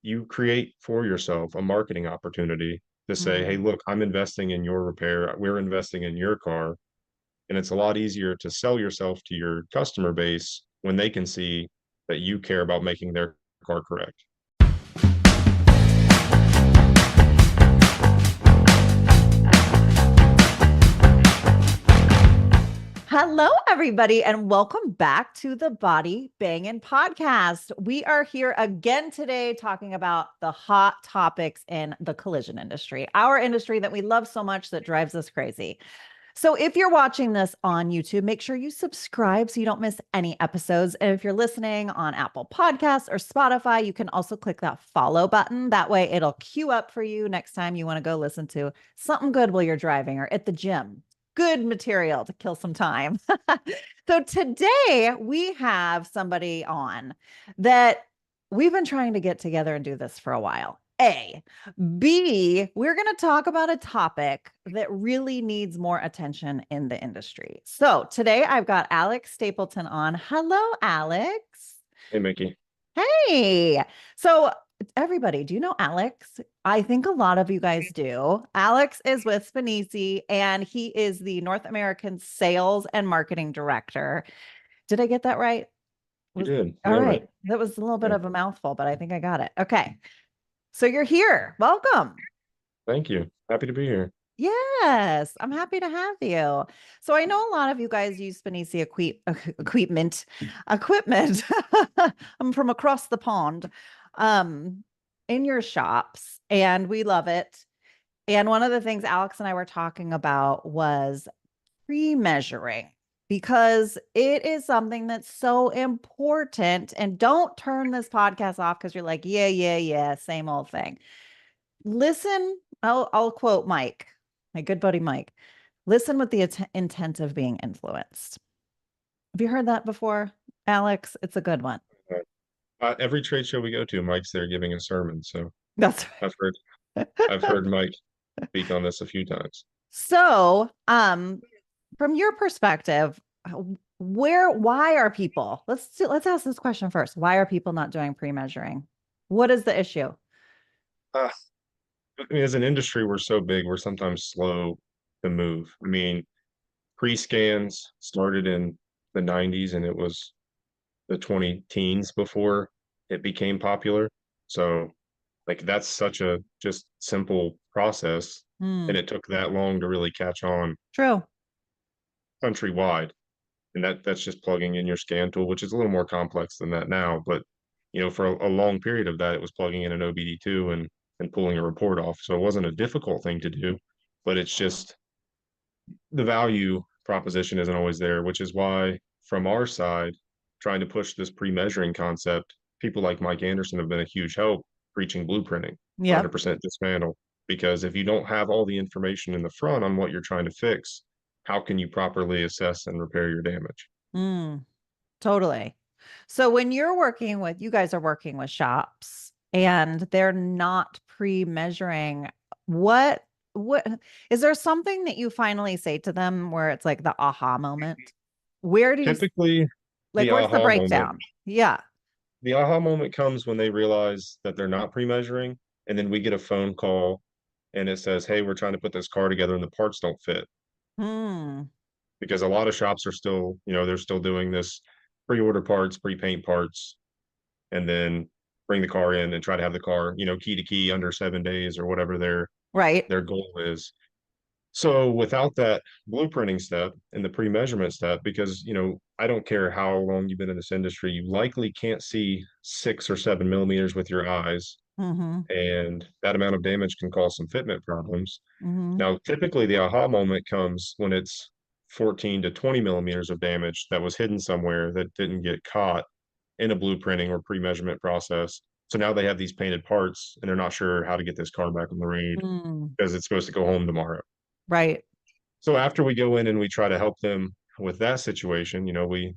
you create for yourself a marketing opportunity to say, hey, Mm. look, I'm investing in your repair. We're investing in your car. And it's a lot easier to sell yourself to your customer base when they can see that you care about making their car correct. Hello, everybody, and welcome back to the Body Bangin podcast. We are here again today talking about the hot topics in the collision industry, our industry that we love so much that drives us crazy. So, if you're watching this on YouTube, make sure you subscribe so you don't miss any episodes. And if you're listening on Apple Podcasts or Spotify, you can also click that follow button. That way, it'll queue up for you next time you want to go listen to something good while you're driving or at the gym. Good material to kill some time. So, today we have somebody on that we've been trying to get together and do this for a while. B, we're going to talk about a topic that really needs more attention in the industry. So today I've got Alex Stapleton on. Hello, Alex. Hey, Mickey. Hey. So everybody, do you know Alex? I think a lot of you guys do. Alex is with Spinisi and he is the North American Sales and Marketing Director. Did I get that right? You Was did. all Nailed it. right. That was a little bit Yeah. of a mouthful, but I think I got it. Okay. So you're here. Welcome. Thank you. Happy to be here. Yes, I'm happy to have you. So I know a lot of you guys use Spinisi equipment. I'm from across the pond, um, in your shops, and we love it. And one of the things Alex and I were talking about was pre-measuring because it is something that's so important. And don't turn this podcast off because you're like, yeah, yeah, yeah, same old thing. Listen, I'll quote Mike, my good buddy Mike. Listen with the intent of being influenced. Have you heard that before, Alex? It's a good one. Every trade show we go to, Mike's there giving a sermon. So That's I've heard right. I've heard Mike speak on this a few times. So, from your perspective, why are people? Let's ask this question first. Why are people not doing pre-measuring? What is the issue? Uh, I mean, as an industry, we're so big, we're sometimes slow to move. I mean, pre-scans started in the 90s and it was the 20 teens before it became popular. So like that's such a just simple process and Hmm, it took that long to really catch on true. countrywide. And that's just plugging in your scan tool, which is a little more complex than that now. But for a long period of that, it was plugging in an OBD2 and pulling a report off. So it wasn't a difficult thing to do, but it's just the value proposition isn't always there, which is why from our side, trying to push this pre-measuring concept, people like Mike Anderson have been a huge help preaching blueprinting, Yep. 100% dismantle. Because if you don't have all the information in the front on what you're trying to fix, how can you properly assess and repair your damage? Mm. Totally. So when you guys are working with shops and they're not pre-measuring, what is there something that you finally say to them where it's like the aha moment? Where do you Typically, like the where's the aha moment, breakdown? Yeah. the aha moment comes when they realize that they're not pre-measuring, and then we get a phone call and it says, "Hey, we're trying to put this car together and the parts don't fit." Hmm. Because a lot of shops are still, they're still doing this pre-order parts, pre-paint parts, and then bring the car in and try to have the car, key to key under 7 days or whatever their Right. their goal is. So without that blueprinting step and the pre-measurement step, because I don't care how long you've been in this industry, you likely can't see 6 or 7 millimeters with your eyes, Mm-hmm. and that amount of damage can cause some fitment problems. Mm-hmm. Now, typically the aha moment comes when it's 14 to 20 millimeters of damage that was hidden somewhere that didn't get caught in a blueprinting or pre-measurement process. So now they have these painted parts and they're not sure how to get this car back on the road Mm. because it's supposed to go home tomorrow. Right. So after we go in and we try to help them with that situation,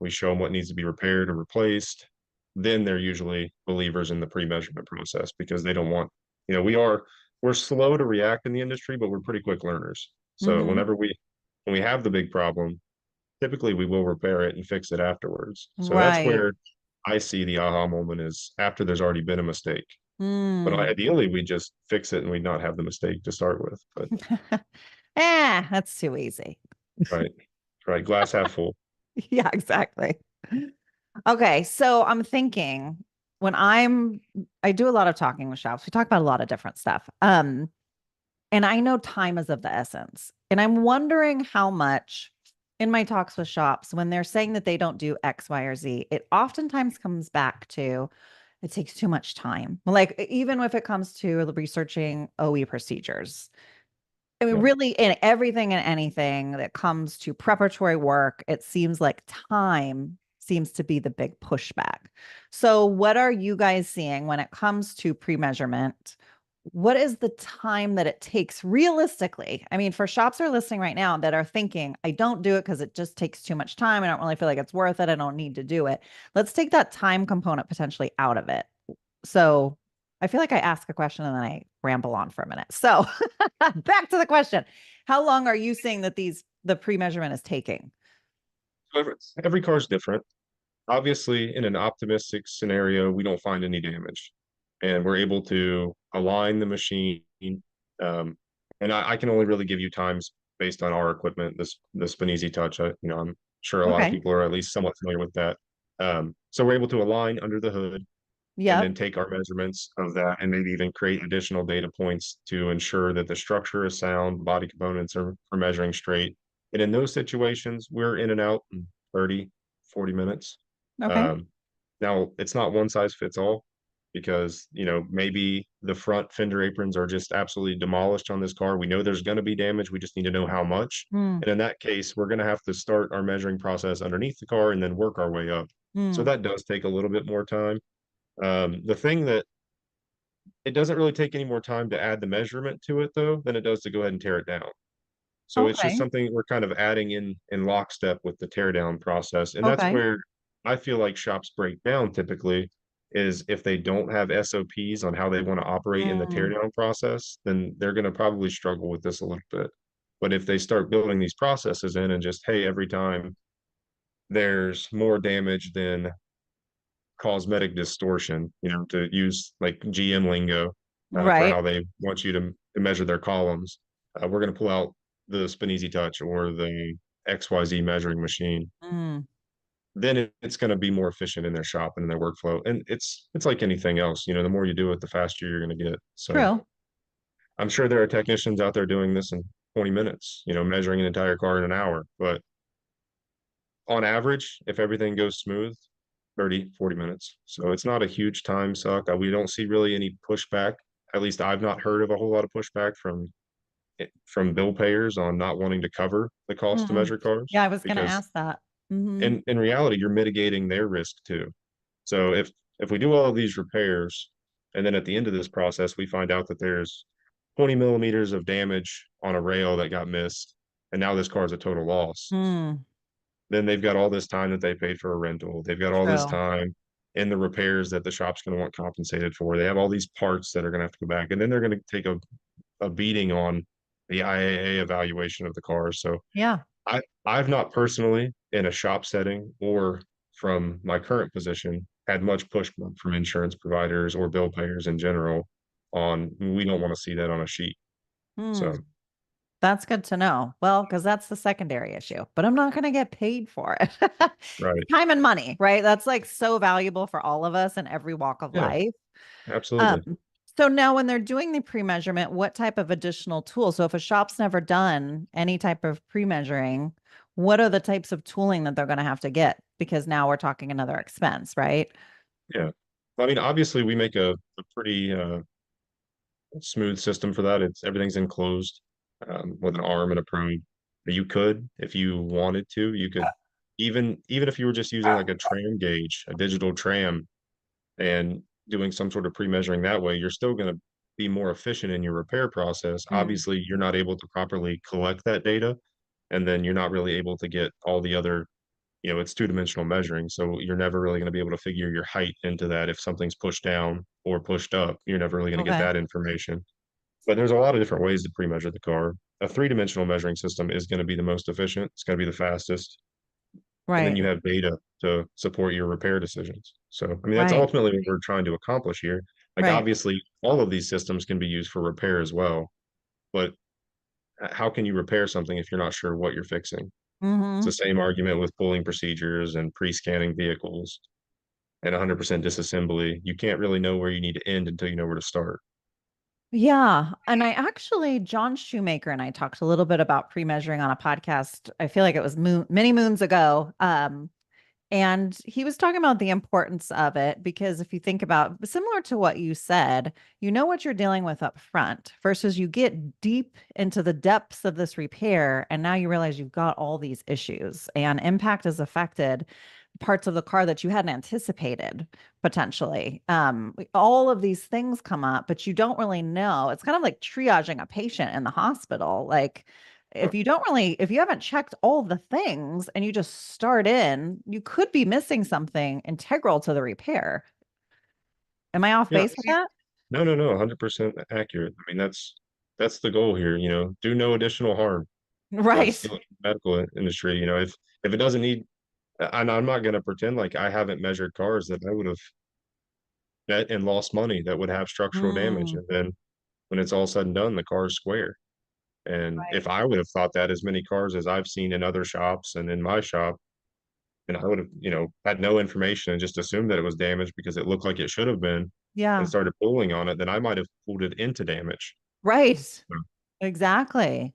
we show them what needs to be repaired or replaced. Then they're usually believers in the pre-measurement process because they don't want, we're slow to react in the industry, but we're pretty quick learners. So Mm-hmm. when we have the big problem, typically we will repair it and fix it afterwards. So that's Right. where I see the aha moment is after there's already been a mistake. But Hmm. ideally, we just fix it and we not have the mistake to start with. But That's too easy. right, right, glass half full. Yeah, exactly. Okay, so I'm thinking when I do a lot of talking with shops. We talk about a lot of different stuff. And I know time is of the essence. And I'm wondering how much in my talks with shops, when they're saying that they don't do X, Y, or Z, it oftentimes comes back to it takes too much time. Like, even if it comes to researching OE procedures, I mean, Yeah. really, in everything and anything that comes to preparatory work, it seems like time seems to be the big pushback. So, what are you guys seeing when it comes to pre-measurement? What is the time that it takes realistically? I mean, for shops that are listening right now that are thinking, I don't do it because it just takes too much time. I don't really feel like it's worth it. I don't need to do it. Let's take that time component potentially out of it. So I feel like I ask a question and then I ramble on for a minute. So back to the question. How long are you seeing that the pre-measurement is taking? So every car is different. Obviously, in an optimistic scenario, we don't find any damage, and we're able to align the machine. Um, and I can only really give you times based on our equipment. This the Spinisi Touch. I'm sure a lot of Okay. people are at least somewhat familiar with that. So we're able to align under the hood and then Yep. take our measurements of that and maybe even create additional data points to ensure that the structure is sound, body components are measuring straight. And in those situations, we're in and out in 30, 40 minutes. Okay. Um, Now, it's not one size fits all because, maybe the front fender aprons are just absolutely demolished on this car. We know there's going to be damage. We just need to know how much. Mm, And in that case, we're going to have to start our measuring process underneath the car and then work our way up. So mm. that does take a little bit more time. The thing that it doesn't really take any more time to add the measurement to it though than it does to go ahead and tear it down. So it's just Okay. something we're kind of adding in lockstep with the tear down process. And that's Okay. where I feel like shops break down typically is if they don't have SOPs on how they want to operate in the tear Mm, down process, then they're going to probably struggle with this a little bit. But if they start building these processes in and just, hey, every time there's more damage than cosmetic distortion, to use like GM lingo for right. how they want you to measure their columns. We're going to pull out the Spinisi Touch or the XYZ measuring machine. Mm, Then it's going to be more efficient in their shop and in their workflow. And it's like anything else, the more you do it, the faster you're going to get. So true. I'm sure there are technicians out there doing this in 20 minutes, measuring an entire car in an hour. But on average, if everything goes smooth, 30, 40 minutes. So it's not a huge time suck. We don't see really any pushback. At least I've not heard of a whole lot of pushback from bill payers on not wanting to cover the cost to Mm. measure cars Yeah, I was going to because ask that. Hmm. in reality, you're mitigating their risk too. So if we do all of these repairs and then at the end of this process, we find out that there's 20 millimeters of damage on a rail that got missed, and now this car is a total loss. Mm, Then they've got all this time that they paid for a rental. They've got all this true. time in the repairs that the shop's going to want compensated for. They have all these parts that are going to have to go back, and then they're going to take a beating on the IAA evaluation of the car. So Yeah. I've not personally in a shop setting or from my current position had much pushback from insurance providers or bill payers in general on we don't want to see that on a sheet. Mm. So That's good to know. Well, because that's the secondary issue, but I'm not going to get paid for it. right. Time and money, right? That's like so valuable for all of us in every walk of Yeah, life. Um, absolutely. so now when they're doing the pre-measurement, what type of additional tools? So if a shop's never done any type of pre-measuring, what are the types of tooling that they're going to have to get? Because now we're talking another expense, right? Yeah. I mean, obviously we make a pretty smooth system for that. It's everything's enclosed with an arm and a probe. You could, if you wanted to, you could even if you were just using like a tram gauge, a digital tram, and doing some sort of pre-measuring that way, you're still going to be more efficient in your repair process. Mm, Obviously, you're not able to properly collect that data, and then you're not really able to get all the other, it's two-dimensional measuring, so you're never really going to be able to figure your height into that. If something's pushed down or pushed up, you're never really going to get okay. that information. But there's a lot of different ways to pre-measure the car. A three-dimensional measuring system is going to be the most efficient. It's going to be the fastest. And then Right. you have data to support your repair decisions. So, I mean, that's Right. ultimately what we're trying to accomplish here. Like Right. obviously all of these systems can be used for repair as well, but how can you repair something if you're not sure what you're fixing? It's the Hmm. same argument with pulling procedures and pre-scanning vehicles and 100% disassembly. You can't really know where you need to end until you know where to start. Yeah. And I actually, John Shoemaker and I talked a little bit about pre-measuring on a podcast. I feel like it was many moons ago. And he was talking about the importance of it because if you think about similar to what you said, you know what you're dealing with up front versus you get deep into the depths of this repair and now you realize you've got all these issues and impact has affected parts of the car that you hadn't anticipated potentially. All of these things come up, but you don't really know. It's kind of like triaging a patient in the hospital. Like if you haven't checked all the things and you just start in, you could be missing something integral to the repair. Am I off Yeah, base with that? no, 100% accurate. I mean, that's the goal here, do no additional harm. That's Right. the medical industry, if it doesn't need, and I'm not going to pretend like I haven't measured cars that I would have bet and lost money that would have structural damage. Mm, And then when it's all said and done, the car is square. And right. if I would have thought that as many cars as I've seen in other shops and in my shop, and I would have, had no information and just assumed that it was damaged because it looked like it should have been and Yeah. started pulling on it, then I might have pulled it into damage. Right. So, Exactly.